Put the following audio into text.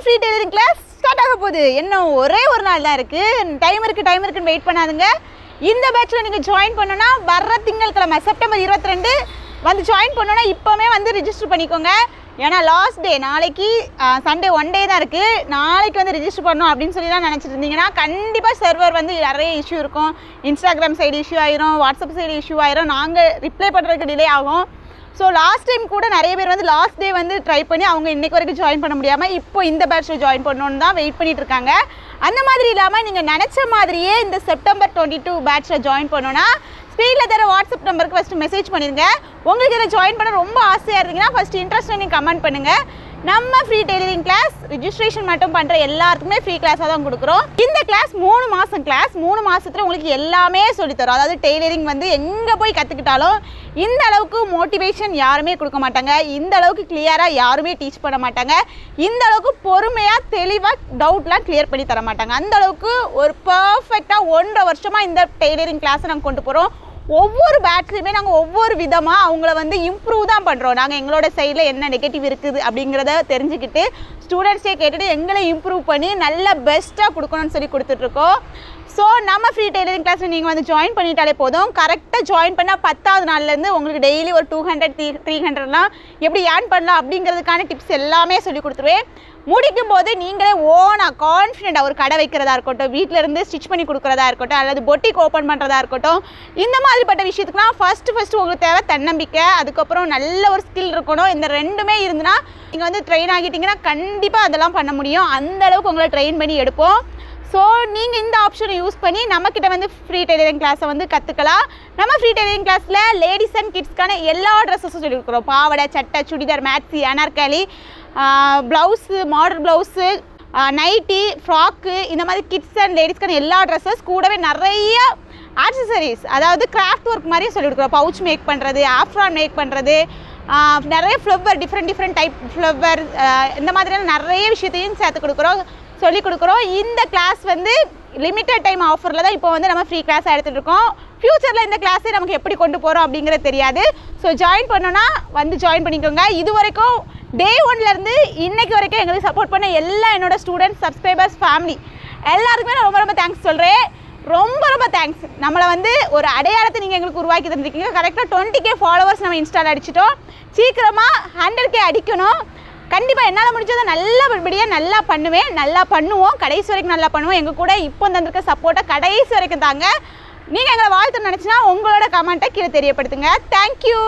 Free tailoring class start ஆக போகுது. இன்னும் ஒரே ஒரு நாள் தான் இருக்குது. டைம் இருக்குன்னு வெயிட் பண்ணாதுங்க. இந்த பேட்சில் நீங்கள் ஜாயின் பண்ணோன்னா வர்ற திங்கட்கிழமை செப்டம்பர் 22 வந்து ஜாயின் பண்ணோன்னா இப்போவே வந்து ரிஜிஸ்டர் பண்ணிக்கோங்க. ஏன்னா லாஸ்ட் டே நாளைக்கு சண்டே 1 டே தான் இருக்குது. நாளைக்கு வந்து ரிஜிஸ்டர் பண்ணணும் அப்படின்னு சொல்லி தான் நினச்சிட்டு இருந்தீங்கன்னா கண்டிப்பாக சர்வர் வந்து நிறைய இஷ்யூ இருக்கும். இன்ஸ்டாகிராம் சைடு இஷ்யூ ஆயிரும், வாட்ஸ்அப் சைடு இஷ்யூ ஆயிரும், நாங்கள் ரிப்ளை பண்ணுறதுக்கு டிலே ஆகும். ஸோ லாஸ்ட் டைம் கூட நிறைய பேர் வந்து லாஸ்ட் டே வந்து ட்ரை பண்ணி அவங்க இன்றைக்கு வரைக்கும் ஜாயின் பண்ண முடியாமல் இப்போ இந்த பேட்சில் ஜாயின் பண்ணணுன்னு தான் வெயிட் பண்ணிட்டு இருக்காங்க. அந்த மாதிரி இல்லாமல் நீங்கள் நினச்ச மாதிரியே இந்த செப்டம்பர் 22 பேட்சில் ஜாயின் பண்ணோன்னா ஸ்க்ரீனில் தர வாட்ஸ்அப் நம்பருக்கு ஃபஸ்ட்டு மெசேஜ் பண்ணிடுங்க. உங்களுக்கு இதில் ஜாயின் பண்ண ரொம்ப ஆசையாக இருந்தீங்கன்னா ஃபஸ்ட்டு இன்ட்ரெஸ்ட் நீங்கள் கமெண்ட் பண்ணுங்கள். நம்ம ஃப்ரீ டெய்லரிங் கிளாஸ் ரிஜிஸ்ட்ரேஷன் மட்டும் பண்ணுற எல்லாத்துக்குமே ஃப்ரீ கிளாஸாக தான் கொடுக்குறோம். இந்த கிளாஸ் 3 மாதம் கிளாஸ். 3 மாதத்துல உங்களுக்கு எல்லாமே சொல்லித்தரும். அதாவது டெய்லரிங் வந்து எங்கே போய் கற்றுக்கிட்டாலும் இந்த அளவுக்கு மோட்டிவேஷன் யாருமே கொடுக்க மாட்டாங்க, இந்த அளவுக்கு கிளியராக யாருமே டீச் பண்ண மாட்டாங்க, இந்த அளவுக்கு பொறுமையாக தெளிவாக டவுட்லாம் கிளியர் பண்ணி தர மாட்டாங்க. அந்த அளவுக்கு ஒரு பர்ஃபெக்டாக 1.5 வருஷமாக இந்த டெய்லரிங் கிளாஸை நாங்கள் கொண்டு போகிறோம். ஒவ்வொரு பேட்ச்லையுமே நாங்கள் ஒவ்வொரு விதமாக அவங்கள வந்து இம்ப்ரூவ் தான் பண்ணுறோம். நாங்கள் எங்களோட சைடில் என்ன நெகட்டிவ் இருக்குது அப்படிங்கிறத தெரிஞ்சுக்கிட்டு ஸ்டூடெண்ட்ஸே கேட்டுட்டு எங்களை இம்ப்ரூவ் பண்ணி நல்ல பெஸ்ட்டாக கொடுக்கணும்னு சொல்லி கொடுத்துட்ருக்கோம். ஸோ நம்ம ஃப்ரீ டெய்லரிங் கிளாஸில் நீங்கள் வந்து ஜாயின் பண்ணிட்டாலே போதும். கரெக்டாக ஜாயின் பண்ணால் 10வது நாள்லேருந்து உங்களுக்கு டெய்லி ஒரு 200-300லாம் எப்படி ஏர்ன் பண்ணலாம் அப்படிங்கிறதுக்கான டிப்ஸ் எல்லாமே சொல்லி கொடுத்துருவேன். முடிக்கும் போது நீங்களே ஓனாக கான்ஃபிடென்ட்டாக ஒரு கடை வைக்கிறதா இருக்கட்டும், வீட்டிலேருந்து ஸ்டிச் பண்ணி கொடுக்குறதா இருக்கட்டும், அல்லது பொட்டிக் ஓப்பன் பண்ணுறதா இருக்கட்டும், இந்த மாதிரிப்பட்ட விஷயத்துக்குலாம் ஃபஸ்ட்டு உங்களுக்கு தேவை தன்னம்பிக்கை, அதுக்கப்புறம் நல்ல ஒரு ஸ்கில் இருக்கணும். இந்த ரெண்டுமே இருந்துன்னா நீங்கள் வந்து ட்ரெயின் ஆகிட்டிங்கன்னா கண்டிப்பாக அதெல்லாம் பண்ண முடியும். அந்தளவுக்கு உங்களை ட்ரெயின் பண்ணி எடுப்போம். ஸோ நீங்கள் இந்த ஆப்ஷனை யூஸ் பண்ணி நம்மக்கிட்ட வந்து ஃப்ரீ டெய்லரிங் கிளாஸை வந்து கற்றுக்கலாம். நம்ம ஃப்ரீ டெய்லரிங் கிளாஸில் லேடிஸ் அண்ட் கிட்ஸ்க்கான எல்லா ட்ரெஸ்ஸஸும் சொல்லி கொடுக்குறோம். பாவாடை, சட்டை, churidar, maxi, anarkali, blouse, model blouse, nightie, frock, இந்த மாதிரி கிட்ஸ் அண்ட் லேடிஸ்க்கான எல்லா ட்ரெஸ்ஸஸ் கூடவே நிறைய ஆக்சசரிஸ், அதாவது கிராஃப்ட் ஒர்க் மாதிரியும் சொல்லி கொடுக்குறோம். பவுச் மேக் பண்ணுறது, ஆஃப்ரான் மேக் பண்ணுறது, நிறைய ஃப்ளவர், டிஃப்ரெண்ட் டைப் ஃப்ளவர், இந்த மாதிரியான நிறைய விஷயத்தையும் சேர்த்து கொடுக்குறோம், சொல்லி கொடுக்குறோம். இந்த கிளாஸ் வந்து லிமிட்டட் டைம் ஆஃபரில் தான் இப்போ வந்து நம்ம ஃப்ரீ கிளாஸாக எடுத்துகிட்டு இருக்கோம். ஃப்யூச்சரில் இந்த கிளாஸை நமக்கு எப்படி கொண்டு போகிறோம் அப்படிங்கிறது தெரியாது. ஸோ ஜாயின் பண்ணோன்னா வந்து ஜாயின் பண்ணிக்கோங்க. இது வரைக்கும் டே 1லேருந்து இன்றைக்கு வரைக்கும் எங்களுக்கு சப்போர்ட் பண்ண எல்லா என்னோடய ஸ்டூடெண்ட்ஸ், சப்ஸ்கிரைபர்ஸ், ஃபேமிலி எல்லாருக்குமே நான் ரொம்ப தேங்க்ஸ் சொல்கிறேன். ரொம்ப தேங்க்ஸ். நம்மளை வந்து ஒரு அடையாளத்தை நீங்கள் எங்களுக்கு உருவாக்கி தந்துருக்கீங்க. கரெக்டாக 20K ஃபாலோவர்ஸ் நம்ம இன்ஸ்டாவில் அடிச்சிட்டோம். சீக்கிரமாக 100K அடிக்கணும். கண்டிப்பாக என்னால் முடிஞ்சதை நல்லபடியாக நல்லா பண்ணுவேன், நல்லா பண்ணுவோம், கடைசி வரைக்கும் நல்லா பண்ணுவோம். எங்கள் கூட இப்போ தந்திருக்க சப்போர்ட்டை கடைசி வரைக்கும் தாங்க. நீங்கள் எங்களை வாழ்த்து நினச்சினா உங்களோட கமெண்ட்டை கீழே தெரியப்படுத்துங்க. தேங்க்யூ.